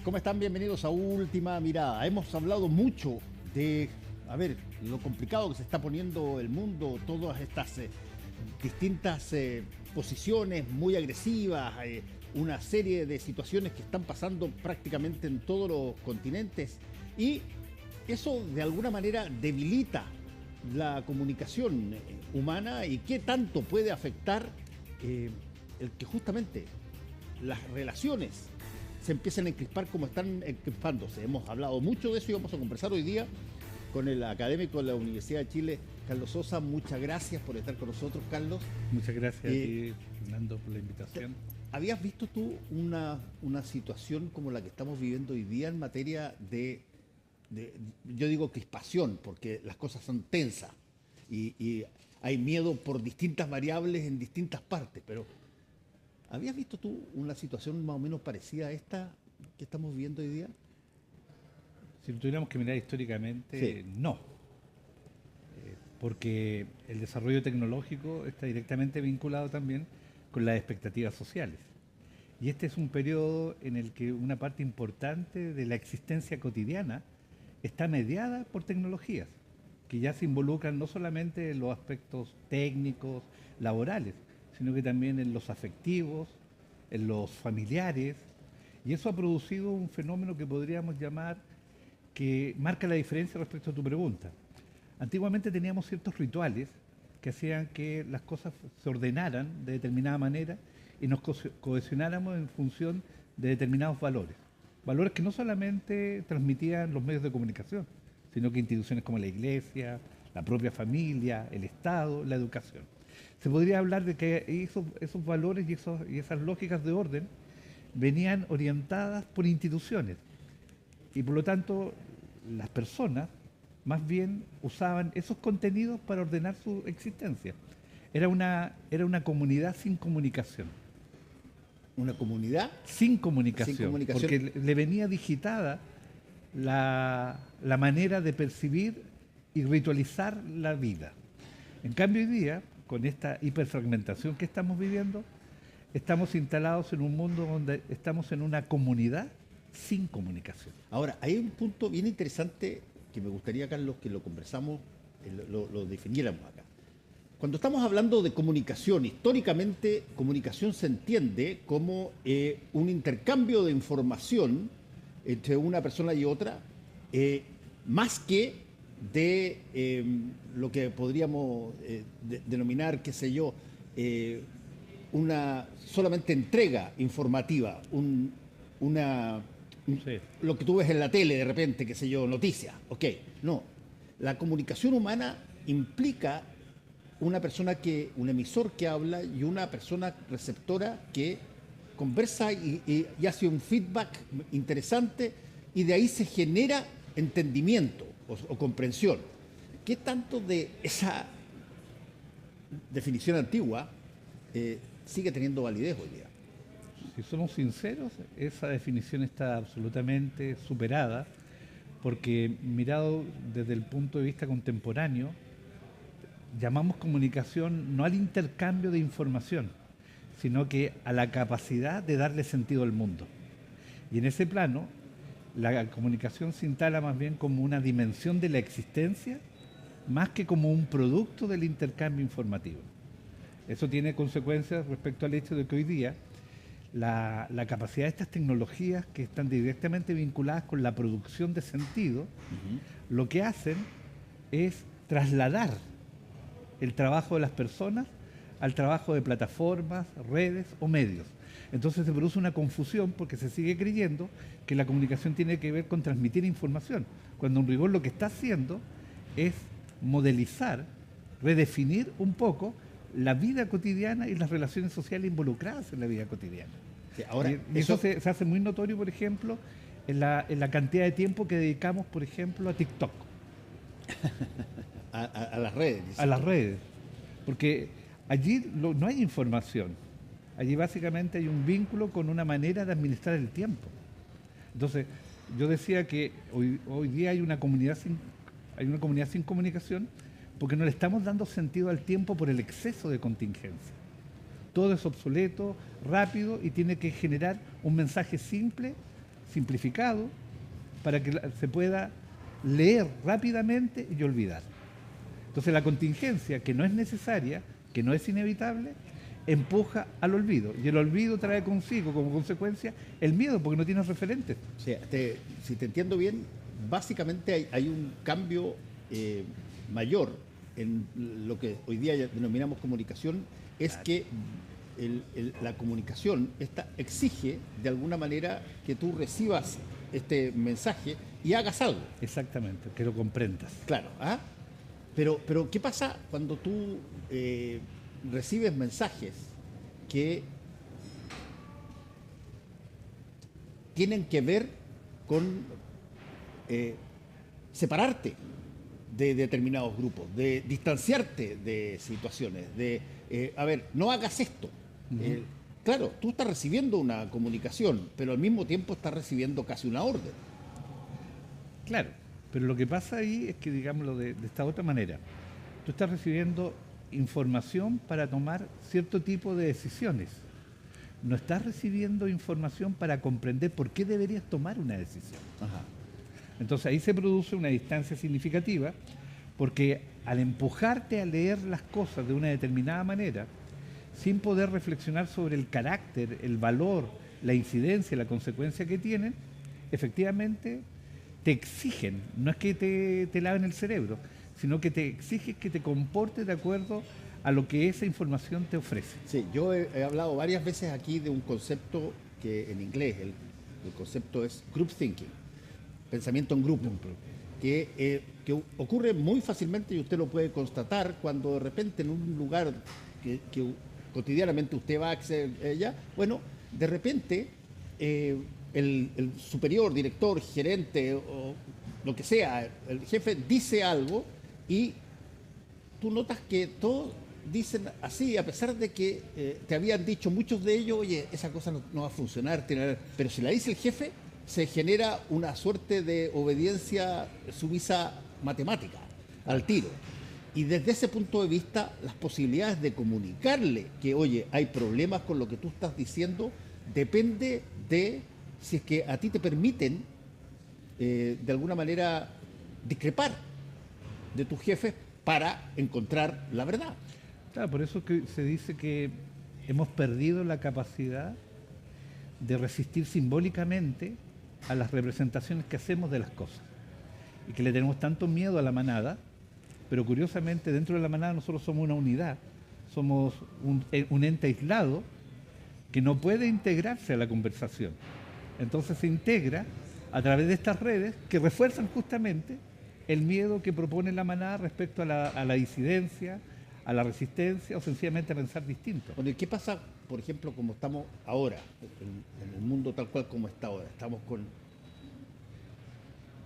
¿Cómo están? Bienvenidos a Última Mirada. Hemos hablado mucho de, lo complicado que se está poniendo el mundo, todas estas distintas posiciones muy agresivas, una serie de situaciones que están pasando prácticamente en todos los continentes y eso de alguna manera debilita la comunicación humana y qué tanto puede afectar el que justamente las relaciones se empiezan a encrispar como están encrispándose. Hemos hablado mucho de eso y vamos a conversar hoy día con el académico de la Universidad de Chile, Carlos Sosa. Muchas gracias por estar con nosotros, Carlos. Muchas gracias a ti, Fernando, por la invitación. ¿Habías visto tú una situación como la que estamos viviendo hoy día en materia yo digo crispación, porque las cosas son tensas y hay miedo por distintas variables en distintas partes, pero ¿habías visto tú una situación más o menos parecida a esta que estamos viviendo hoy día? Si lo tuviéramos que mirar históricamente, Sí. no. Porque el desarrollo tecnológico está directamente vinculado también con las expectativas sociales. Y este es un periodo en el que una parte importante de la existencia cotidiana está mediada por tecnologías, que ya se involucran no solamente en los aspectos técnicos, laborales, sino que también en los afectivos, en los familiares, y eso ha producido un fenómeno que podríamos llamar que marca la diferencia respecto a tu pregunta. Antiguamente teníamos ciertos rituales que hacían que las cosas se ordenaran de determinada manera y nos cohesionáramos en función de determinados valores. Valores que no solamente transmitían los medios de comunicación, sino que instituciones como la iglesia, la propia familia, el Estado, la educación. Se podría hablar de que esos valores y esas lógicas de orden venían orientadas por instituciones y por lo tanto las personas más bien usaban esos contenidos para ordenar su existencia. Era una comunidad sin comunicación. ¿Una comunidad? Sin comunicación, Sin comunicación. porque le venía digitada la manera de percibir y ritualizar la vida. En cambio hoy día, con esta hiperfragmentación que estamos viviendo, estamos instalados en un mundo donde estamos en una comunidad sin comunicación. Ahora, hay un punto bien interesante que me gustaría, Carlos, que lo conversamos, lo definiéramos acá. Cuando estamos hablando de comunicación, históricamente comunicación se entiende como un intercambio de información entre una persona y otra, más que de lo que podríamos denominar, qué sé yo, una solamente entrega informativa, Sí. lo que tú ves en la tele de repente, qué sé yo, noticias. Ok, no. La comunicación humana implica un emisor que habla y una persona receptora que conversa y hace un feedback interesante y de ahí se genera entendimiento o comprensión. ¿Qué tanto de esa definición antigua sigue teniendo validez hoy día? Si somos sinceros, esa definición está absolutamente superada, porque mirado desde el punto de vista contemporáneo, llamamos comunicación no al intercambio de información, sino que a la capacidad de darle sentido al mundo. Y en ese plano, la comunicación se instala más bien como una dimensión de la existencia, más que como un producto del intercambio informativo. Eso tiene consecuencias respecto al hecho de que hoy día la capacidad de estas tecnologías que están directamente vinculadas con la producción de sentido, lo que hacen es trasladar el trabajo de las personas al trabajo de plataformas, redes o medios. Entonces se produce una confusión porque se sigue creyendo que la comunicación tiene que ver con transmitir información, cuando en rigor lo que está haciendo es modelizar, redefinir un poco la vida cotidiana y las relaciones sociales involucradas en la vida cotidiana. Sí, ahora, y eso se hace muy notorio, por ejemplo, en la cantidad de tiempo que dedicamos, por ejemplo, a TikTok. A las redes. A las redes. Porque allí no hay información. Allí básicamente hay un vínculo con una manera de administrar el tiempo. Entonces, yo decía que hoy día hay una comunidad sin comunicación porque no le estamos dando sentido al tiempo por el exceso de contingencia. Todo es obsoleto, rápido y tiene que generar un mensaje simple simplificado para que se pueda leer rápidamente y olvidar. Entonces la contingencia, que no es necesaria, que no es inevitable, empuja al olvido. Y el olvido trae consigo como consecuencia el miedo, porque no tienes referentes. O sea, si te entiendo bien, básicamente hay un cambio mayor en lo que hoy día ya denominamos comunicación, es claro, que la comunicación exige de alguna manera que tú recibas este mensaje y hagas algo. Exactamente, que lo comprendas. Claro, ¿ah? Pero ¿qué pasa cuando tú recibes mensajes que tienen que ver con separarte de determinados grupos, de distanciarte de situaciones, a ver, no hagas esto? Claro, tú estás recibiendo una comunicación, pero al mismo tiempo estás recibiendo casi una orden. Claro, pero lo que pasa ahí es que, digámoslo de esta otra manera, tú estás recibiendo información para tomar cierto tipo de decisiones. No estás recibiendo información para comprender por qué deberías tomar una decisión. Ajá. Entonces ahí se produce una distancia significativa, porque al empujarte a leer las cosas de una determinada manera, sin poder reflexionar sobre el carácter, el valor, la incidencia, la consecuencia que tienen, efectivamente te exigen, no es que te laven el cerebro, sino que te exigen que te comportes de acuerdo a lo que esa información te ofrece. Sí, yo he hablado varias veces aquí de un concepto que en inglés, el concepto es group thinking, pensamiento en grupo, que ocurre muy fácilmente y usted lo puede constatar cuando de repente en un lugar que cotidianamente usted va a acceder, bueno, de repente el superior, director, gerente o lo que sea, el jefe dice algo y tú notas que todos dicen así, a pesar de que te habían dicho muchos de ellos, oye, esa cosa no va a funcionar, pero si la dice el jefe, se genera una suerte de obediencia sumisa matemática al tiro. Y desde ese punto de vista, las posibilidades de comunicarle que, oye, hay problemas con lo que tú estás diciendo, depende de si es que a ti te permiten, de alguna manera, discrepar de tus jefes para encontrar la verdad. Claro, por eso que se dice que hemos perdido la capacidad de resistir simbólicamente a las representaciones que hacemos de las cosas. Y que le tenemos tanto miedo a la manada, pero curiosamente dentro de la manada nosotros somos una unidad, somos un ente aislado que no puede integrarse a la conversación. Entonces se integra a través de estas redes que refuerzan justamente el miedo que propone la manada respecto a la disidencia, a la resistencia o sencillamente a pensar distinto. Bueno, ¿y qué pasa, por ejemplo, como estamos ahora, en el mundo tal cual como está ahora? Estamos con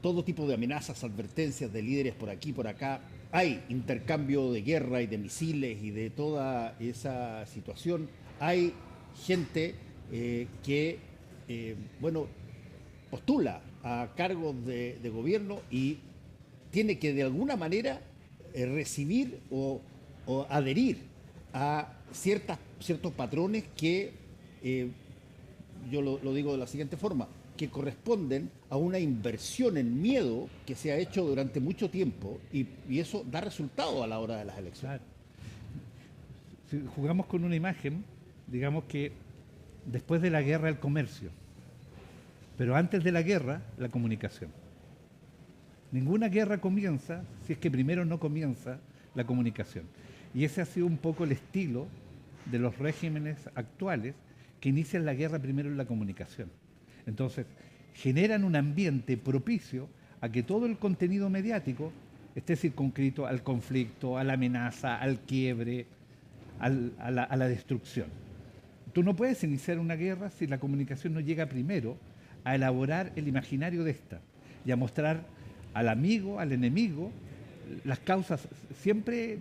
todo tipo de amenazas, advertencias de líderes por aquí, por acá. Hay intercambio de guerra y de misiles y de toda esa situación. Hay gente que, postula a cargos de gobierno y tiene que de alguna manera recibir o adherir a ciertos patrones que, yo lo digo de la siguiente forma, que corresponden a una inversión en miedo que se ha hecho durante mucho tiempo y eso da resultado a la hora de las elecciones. Claro. Si jugamos con una imagen, digamos que después de la guerra el comercio, pero antes de la guerra la comunicación. Ninguna guerra comienza si es que primero no comienza la comunicación. Y ese ha sido un poco el estilo de los regímenes actuales que inician la guerra primero en la comunicación. Entonces, generan un ambiente propicio a que todo el contenido mediático esté circunscrito al conflicto, a la amenaza, al quiebre, a la destrucción. Tú no puedes iniciar una guerra si la comunicación no llega primero a elaborar el imaginario de esta y a mostrar al amigo, al enemigo, las causas siempre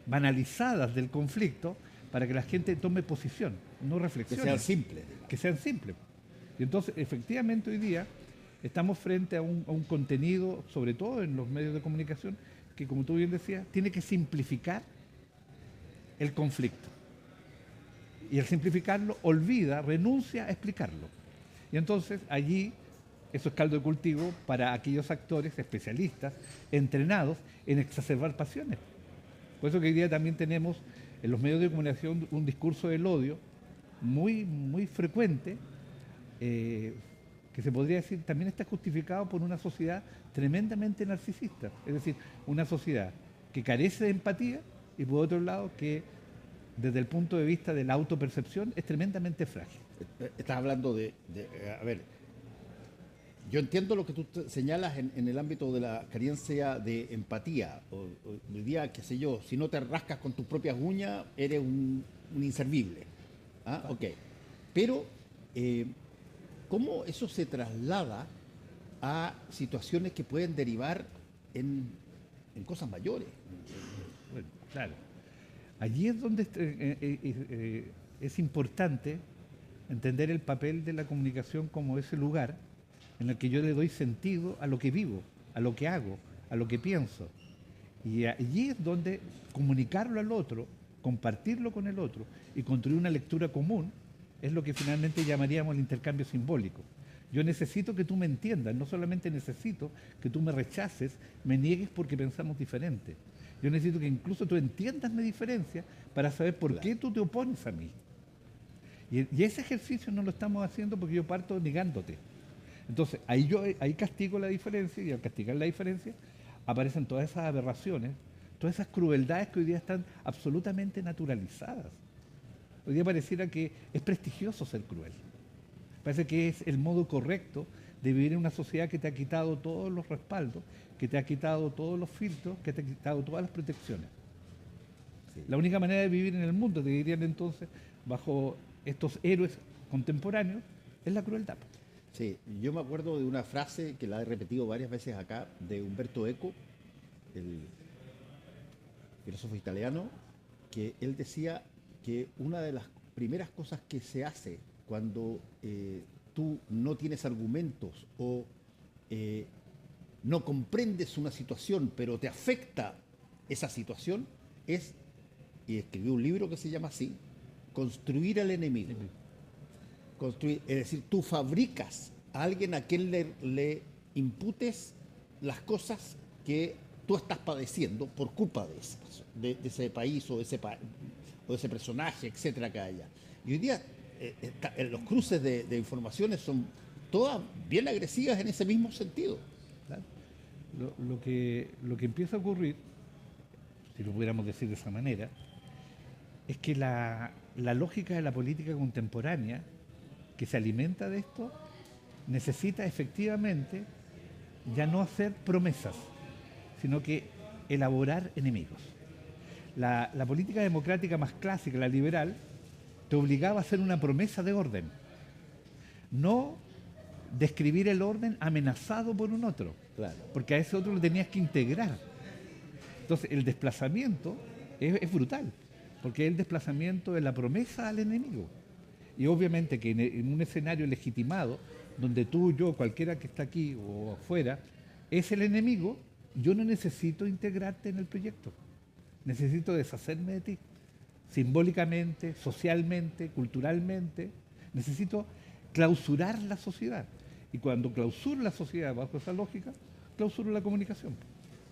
banalizadas del conflicto para que la gente tome posición, no reflexione. Que sean simples. Que sean simples. Y entonces, efectivamente, hoy día estamos frente a un contenido, sobre todo en los medios de comunicación, que, como tú bien decías, tiene que simplificar el conflicto. Y al simplificarlo, renuncia a explicarlo. Y entonces allí eso es caldo de cultivo para aquellos actores especialistas, entrenados en exacerbar pasiones. Por eso que hoy día también tenemos en los medios de comunicación un discurso del odio muy frecuente, que se podría decir también está justificado por una sociedad tremendamente narcisista. Es decir, una sociedad que carece de empatía y por otro lado que desde el punto de vista de la autopercepción es tremendamente frágil. Estás hablando a ver, yo entiendo lo que tú señalas en el ámbito de la carencia de empatía. Hoy día, qué sé yo, si no te rascas con tus propias uñas, eres un inservible. ¿Ah? Ok. Pero, ¿cómo eso se traslada a situaciones que pueden derivar en cosas mayores? Bueno, claro. Allí es donde es importante entender el papel de la comunicación como ese lugar en el que yo le doy sentido a lo que vivo, a lo que hago, a lo que pienso. Y allí es donde comunicarlo al otro, compartirlo con el otro y construir una lectura común es lo que finalmente llamaríamos el intercambio simbólico. Yo necesito que tú me entiendas, no solamente necesito que tú me rechaces, me niegues porque pensamos diferente. Yo necesito que incluso tú entiendas mi diferencia para saber por qué tú te opones a mí. Y ese ejercicio no lo estamos haciendo porque yo parto negándote. Entonces, ahí castigo la diferencia y al castigar la diferencia aparecen todas esas aberraciones, todas esas crueldades que hoy día están absolutamente naturalizadas. Hoy día pareciera que es prestigioso ser cruel. Parece que es el modo correcto de vivir en una sociedad que te ha quitado todos los respaldos, que te ha quitado todos los filtros, que te ha quitado todas las protecciones. Sí. La única manera de vivir en el mundo, te dirían entonces, bajo estos héroes contemporáneos, es la crueldad. Sí, yo me acuerdo de una frase que la he repetido varias veces acá, de Umberto Eco, el filósofo italiano, que él decía que una de las primeras cosas que se hace cuando tú no tienes argumentos o no comprendes una situación, pero te afecta esa situación, es, y escribió un libro que se llama así, construir al enemigo. Construir, es decir, tú fabricas a alguien a quien le imputes las cosas que tú estás padeciendo por culpa de ese país o de ese personaje, etcétera, que haya. Y hoy día los cruces de informaciones son todas bien agresivas en ese mismo sentido. Claro. Lo que empieza a ocurrir, si lo pudiéramos decir de esa manera, es que la lógica de la política contemporánea que se alimenta de esto necesita efectivamente ya no hacer promesas, sino que elaborar enemigos. La política democrática más clásica, la liberal, te obligaba a hacer una promesa de orden, no describir el orden amenazado por un otro, claro, porque a ese otro lo tenías que integrar. Entonces el desplazamiento es brutal, porque es el desplazamiento de la promesa al enemigo. Y obviamente que en un escenario legitimado, donde tú, yo, cualquiera que está aquí o afuera, es el enemigo, yo no necesito integrarte en el proyecto. Necesito deshacerme de ti, simbólicamente, socialmente, culturalmente. Necesito clausurar la sociedad. Y cuando clausuro la sociedad bajo esa lógica, clausuro la comunicación.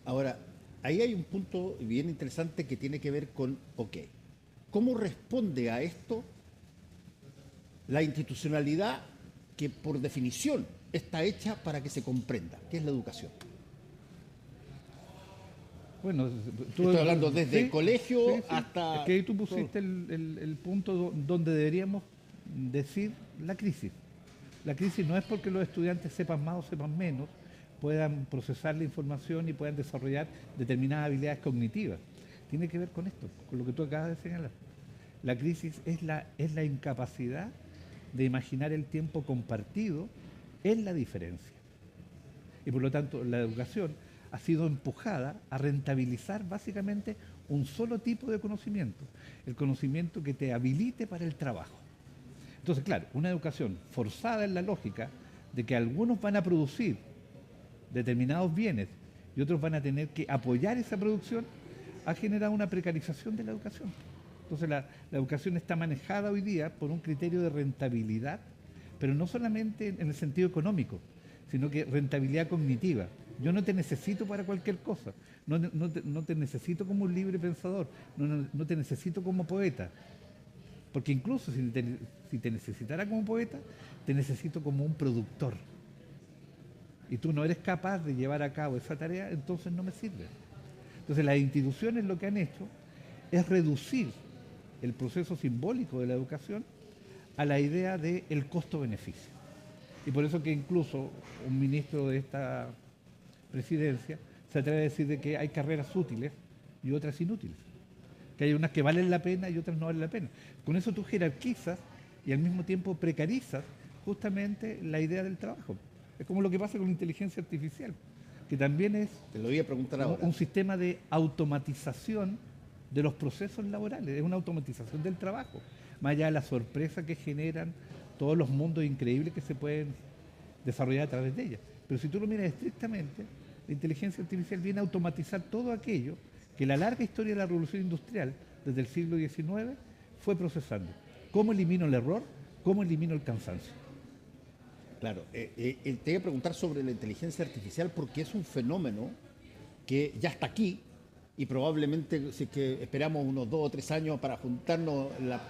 Ahora, ahí hay un punto bien interesante que tiene que ver con, ¿cómo responde a esto la institucionalidad que por definición está hecha para que se comprenda, que es la educación? Bueno, estoy hablando desde el colegio hasta... Es que ahí tú pusiste el punto donde deberíamos decir la crisis. La crisis no es porque los estudiantes sepan más o sepan menos, puedan procesar la información y puedan desarrollar determinadas habilidades cognitivas. Tiene que ver con esto, con lo que tú acabas de señalar. La crisis es la incapacidad de imaginar el tiempo compartido en la diferencia. Y por lo tanto, la educación ha sido empujada a rentabilizar básicamente un solo tipo de conocimiento, el conocimiento que te habilite para el trabajo. Entonces, claro, una educación forzada en la lógica de que algunos van a producir determinados bienes y otros van a tener que apoyar esa producción, ha generado una precarización de la educación. Entonces la educación está manejada hoy día por un criterio de rentabilidad pero no solamente en el sentido económico, sino que rentabilidad cognitiva. Yo no te necesito para cualquier cosa, no te necesito como un libre pensador, no te necesito como poeta, porque incluso si te necesitara como poeta, te necesito como un productor. Y tú no eres capaz de llevar a cabo esa tarea, entonces no me sirve. Entonces las instituciones lo que han hecho es reducir el proceso simbólico de la educación a la idea del costo-beneficio. Y por eso que incluso un ministro de esta presidencia se atreve a decir de que hay carreras útiles y otras inútiles. Que hay unas que valen la pena y otras no valen la pena. Con eso tú jerarquizas y al mismo tiempo precarizas justamente la idea del trabajo. Es como lo que pasa con la inteligencia artificial, que también es Te lo voy a preguntar ahora. un sistema de automatización de los procesos laborales, es una automatización del trabajo, más allá de la sorpresa que generan todos los mundos increíbles que se pueden desarrollar a través de ella. Pero si tú lo miras estrictamente, la inteligencia artificial viene a automatizar todo aquello que la larga historia de la revolución industrial, desde el siglo XIX, fue procesando. ¿Cómo elimino el error? ¿Cómo elimino el cansancio? Claro, te voy a preguntar sobre la inteligencia artificial porque es un fenómeno que ya está aquí y probablemente si es que esperamos unos 2 o 3 años para juntarnos la,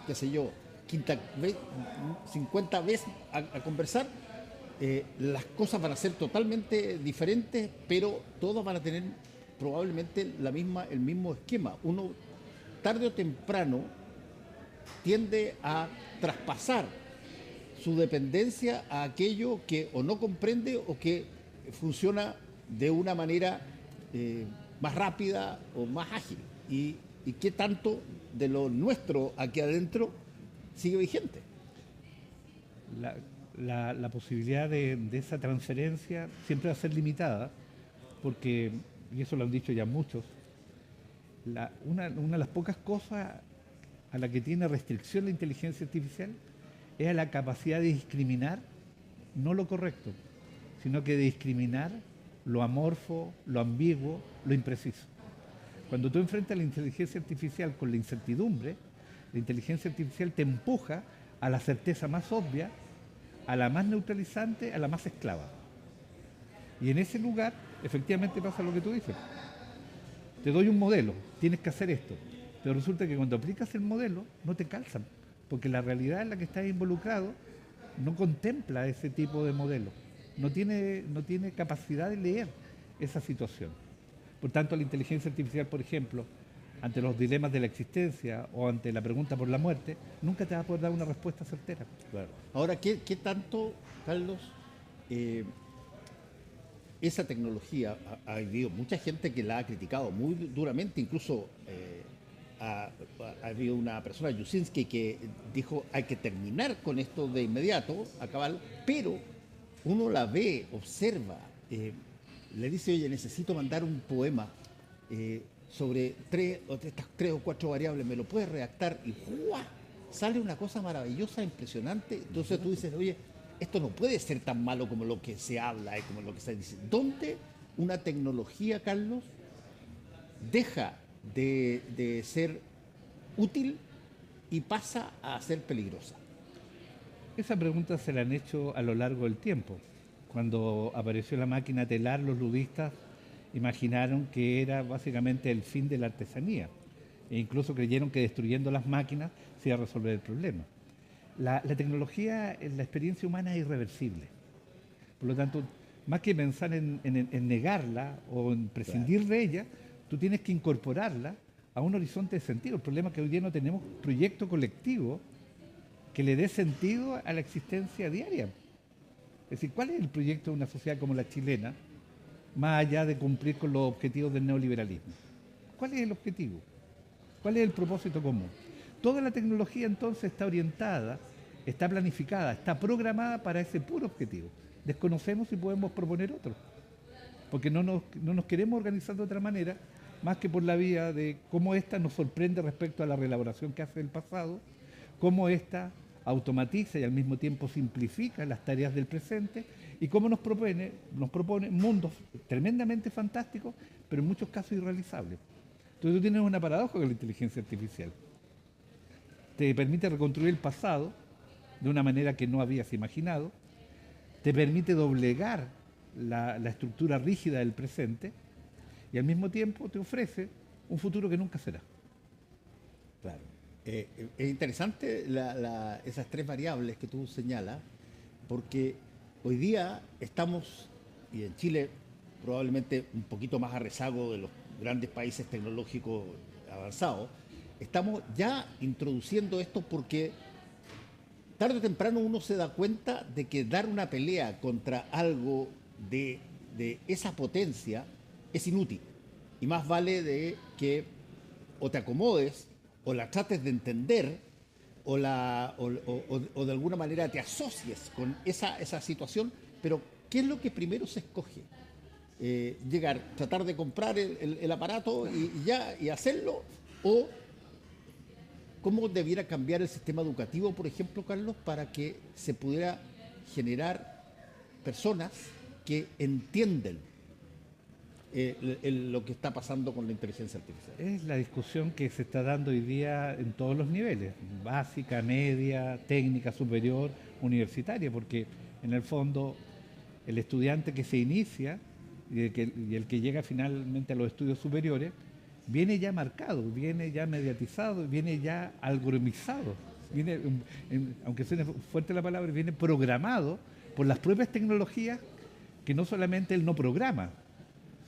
qué sé yo, quinta vez, 50 veces a conversar, las cosas van a ser totalmente diferentes, pero todas van a tener probablemente el mismo esquema. Uno tarde o temprano tiende a traspasar su dependencia a aquello que o no comprende o que funciona de una manera más rápida o más ágil. Y qué tanto de lo nuestro aquí adentro sigue vigente. La posibilidad de esa transferencia siempre va a ser limitada, porque, y eso lo han dicho ya muchos, una de las pocas cosas a la que tiene restricción la inteligencia artificial es a la capacidad de discriminar no lo correcto, sino que de discriminar lo amorfo, lo ambiguo, lo impreciso. Cuando tú enfrentas la inteligencia artificial con la incertidumbre, la inteligencia artificial te empuja a la certeza más obvia, a la más neutralizante, a la más esclava. Y en ese lugar, efectivamente pasa lo que tú dices. Te doy un modelo, tienes que hacer esto, pero resulta que cuando aplicas el modelo no te calzan, porque la realidad en la que estás involucrado no contempla ese tipo de modelo, no tiene capacidad de leer esa situación. Por tanto, la inteligencia artificial, por ejemplo, ante los dilemas de la existencia o ante la pregunta por la muerte, nunca te va a poder dar una respuesta certera. Claro. Ahora, ¿qué tanto, Carlos, esa tecnología, ha habido mucha gente que la ha criticado muy duramente, incluso ha habido una persona, Yusinski, que dijo hay que terminar con esto de inmediato, acabar, pero uno la ve, observa, le dice, oye, necesito mandar un poema sobre estas 3 o 4 variables, ¿me lo puedes redactar? Y ¡guau! Sale una cosa maravillosa, impresionante. Entonces tú dices, oye, esto no puede ser tan malo como lo que se habla y como lo que se dice. ¿Dónde una tecnología, Carlos, deja de ser útil y pasa a ser peligrosa? Esa pregunta se la han hecho a lo largo del tiempo. Cuando apareció la máquina telar, los ludistas imaginaron que era básicamente el fin de la artesanía e incluso creyeron que destruyendo las máquinas se iba a resolver el problema. La tecnología en la experiencia humana es irreversible. Por lo tanto, más que pensar en negarla o en prescindir de ella, tú tienes que incorporarla a un horizonte de sentido. El problema es que hoy día no tenemos proyecto colectivo que le dé sentido a la existencia diaria. Es decir, ¿cuál es el proyecto de una sociedad como la chilena, más allá de cumplir con los objetivos del neoliberalismo? ¿Cuál es el objetivo? ¿Cuál es el propósito común? Toda la tecnología entonces está orientada, está planificada, está programada para ese puro objetivo. Desconocemos si podemos proponer otro, porque no nos queremos organizar de otra manera, más que por la vía de cómo ésta nos sorprende respecto a la reelaboración que hace el pasado, cómo ésta automatiza y al mismo tiempo simplifica las tareas del presente y cómo nos propone mundos tremendamente fantásticos, pero en muchos casos irrealizables. Entonces tú tienes una paradoja con la inteligencia artificial. Te permite reconstruir el pasado de una manera que no habías imaginado, te permite doblegar la estructura rígida del presente y al mismo tiempo te ofrece un futuro que nunca será. Claro. Es interesante esas tres variables que tú señalas, porque hoy día estamos, y en Chile probablemente un poquito más a rezago de los grandes países tecnológicos avanzados, estamos ya introduciendo esto porque tarde o temprano uno se da cuenta de que dar una pelea contra algo de esa potencia es inútil. Y más vale de que o te acomodes o la trates de entender o de alguna manera te asocies con esa situación, pero ¿qué es lo que primero se escoge? Llegar, tratar de comprar el aparato y hacerlo, o cómo debiera cambiar el sistema educativo, por ejemplo, Carlos, para que se pudiera generar personas que entienden lo que está pasando con la inteligencia artificial. Es la discusión que se está dando hoy día en todos los niveles, básica, media, técnica, superior, universitaria, porque en el fondo el estudiante que se inicia y el que llega finalmente a los estudios superiores viene ya marcado, viene ya mediatizado, viene ya algoritmizado, viene, aunque suene fuerte la palabra, viene programado por las propias tecnologías que no solamente él no programa,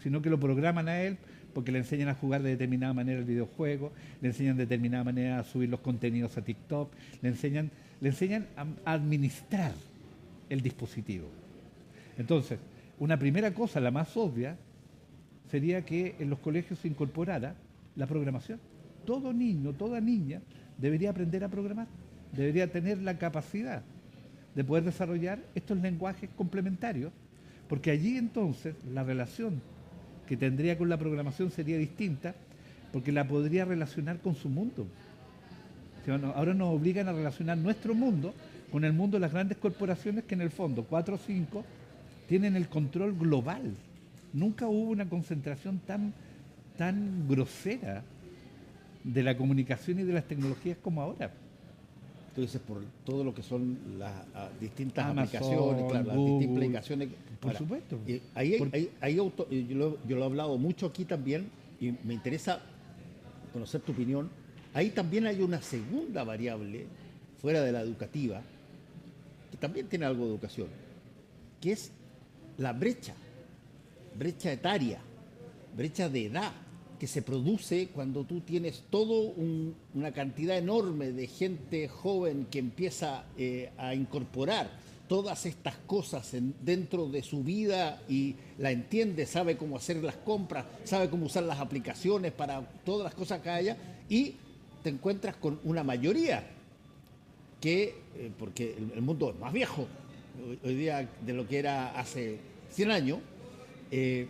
sino que lo programan a él porque le enseñan a jugar de determinada manera el videojuego, le enseñan de determinada manera a subir los contenidos a TikTok, le enseñan a administrar el dispositivo. Entonces, una primera cosa, la más obvia, sería que en los colegios se incorporara la programación. Todo niño, toda niña debería aprender a programar, debería tener la capacidad de poder desarrollar estos lenguajes complementarios, porque allí entonces la relación que tendría con la programación sería distinta, porque la podría relacionar con su mundo. O sea, ahora nos obligan a relacionar nuestro mundo con el mundo de las grandes corporaciones que en el fondo, 4 o 5, tienen el control global. Nunca hubo una concentración tan grosera de la comunicación y de las tecnologías como ahora. Tú dices por todo lo que son las distintas Amazon, aplicaciones, claro, las Google, distintas aplicaciones. por supuesto. Yo lo he hablado mucho aquí también y me interesa conocer tu opinión. Ahí también hay una segunda variable fuera de la educativa que también tiene algo de educación, que es la brecha etaria, brecha de edad que se produce cuando tú tienes una cantidad enorme de gente joven que empieza a incorporar todas estas cosas dentro de su vida y la entiende, sabe cómo hacer las compras, sabe cómo usar las aplicaciones para todas las cosas que haya, y te encuentras con una mayoría que, porque el mundo es más viejo hoy día de lo que era hace 100 años, te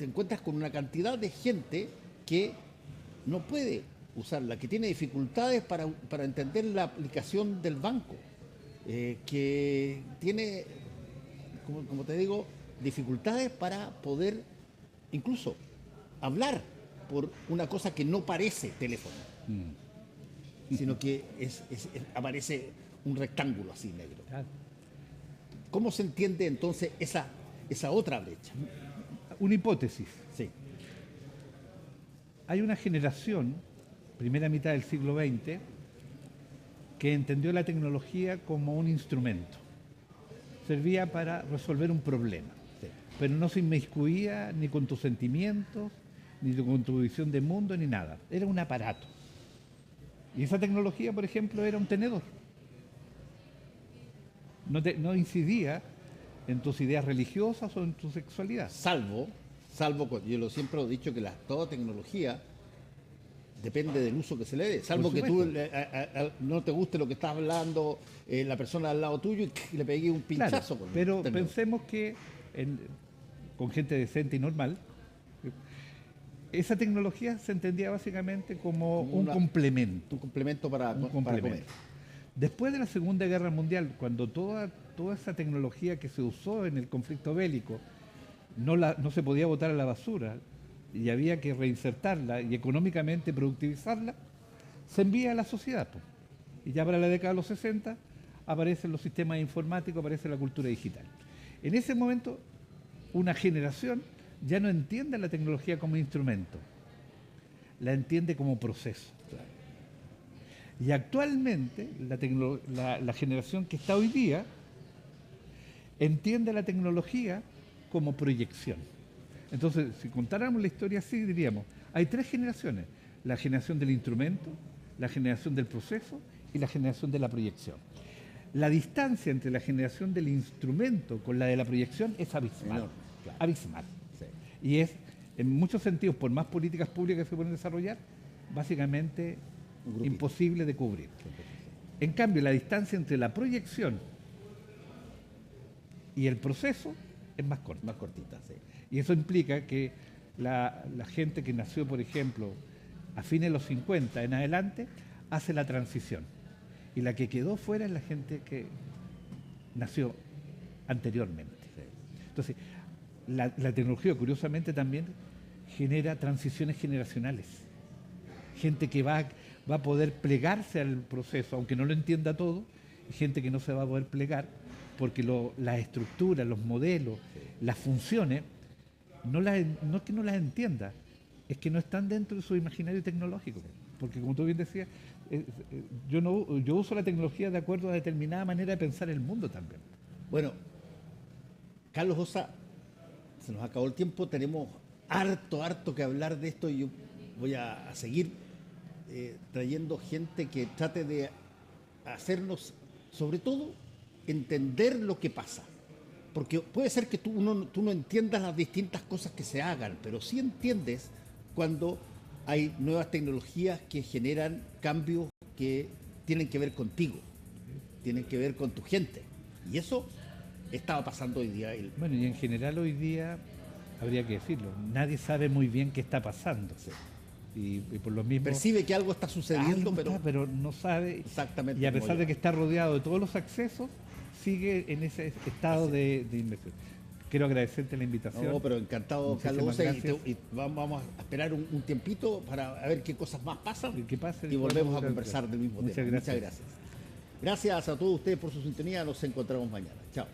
encuentras con una cantidad de gente que no puede usarla, que tiene dificultades para entender la aplicación del banco, que tiene, como te digo, dificultades para poder incluso hablar por una cosa que no parece teléfono, sino que aparece un rectángulo así negro. ¿Cómo se entiende entonces esa otra brecha? Una hipótesis. Sí. Hay una generación, primera mitad del siglo XX, que entendió la tecnología como un instrumento. Servía para resolver un problema, Sí. pero no se inmiscuía ni con tus sentimientos, ni con tu visión de mundo, ni nada. Era un aparato. Y esa tecnología, por ejemplo, era un tenedor. No incidía en tus ideas religiosas o en tu sexualidad. Salvo, yo siempre lo he dicho que toda tecnología depende del uso que se le dé. Salvo que tú no te guste lo que estás hablando, la persona al lado tuyo y le pegué un pinchazo. Claro, pero pensemos que con gente decente y normal, esa tecnología se entendía básicamente como un complemento. Un complemento para comer. Después de la Segunda Guerra Mundial, cuando toda esa tecnología que se usó en el conflicto bélico no se podía botar a la basura y había que reinsertarla y económicamente productivizarla, se envía a la sociedad. Y ya para la década de los 60 aparecen los sistemas informáticos, aparece la cultura digital. En ese momento, una generación ya no entiende la tecnología como instrumento, la entiende como proceso. Y actualmente, la generación que está hoy día entiende la tecnología como proyección. Entonces, si contáramos la historia así, diríamos, hay tres generaciones: la generación del instrumento, la generación del proceso y la generación de la proyección. La distancia entre la generación del instrumento con la de la proyección es abismal. Enorme, claro. Abismal. Sí. Y es, en muchos sentidos, por más políticas públicas que se pueden desarrollar, básicamente imposible de cubrir. En cambio, la distancia entre la proyección y el proceso es más corta. Más cortita, sí. Y eso implica que la gente que nació, por ejemplo, a fines de los 50 en adelante, hace la transición. Y la que quedó fuera es la gente que nació anteriormente. Sí. Entonces, la tecnología, curiosamente, también genera transiciones generacionales. Gente que va a poder plegarse al proceso, aunque no lo entienda todo, y gente que no se va a poder plegar, porque las estructuras, los modelos, las funciones, no es que no las entienda, es que no están dentro de su imaginario tecnológico. Porque, como tú bien decías, yo uso la tecnología de acuerdo a determinada manera de pensar el mundo también. Bueno, Carlos Osa, se nos acabó el tiempo, tenemos harto que hablar de esto y yo voy a seguir trayendo gente que trate de hacernos, sobre todo, entender lo que pasa. Porque puede ser que tú no entiendas las distintas cosas que se hagan, pero sí entiendes cuando hay nuevas tecnologías que generan cambios que tienen que ver contigo, tienen que ver con tu gente. Y eso estaba pasando hoy día. Bueno, y en general hoy día, habría que decirlo, nadie sabe muy bien qué está pasando. Sí. Y por lo mismo... Percibe que algo está sucediendo, pero no sabe. Exactamente. Y a pesar de que está rodeado de todos los accesos, sigue en ese estado de inversión. Quiero agradecerte la invitación. No, pero encantado, Muchísimas Carlos. gracias. Y vamos a esperar un tiempito para ver qué cosas más pasan. ¿Qué pasa? Y volvemos a conversar del mismo tema. Muchas gracias. Muchas gracias. Gracias a todos ustedes por su sintonía. Nos encontramos mañana. Chao.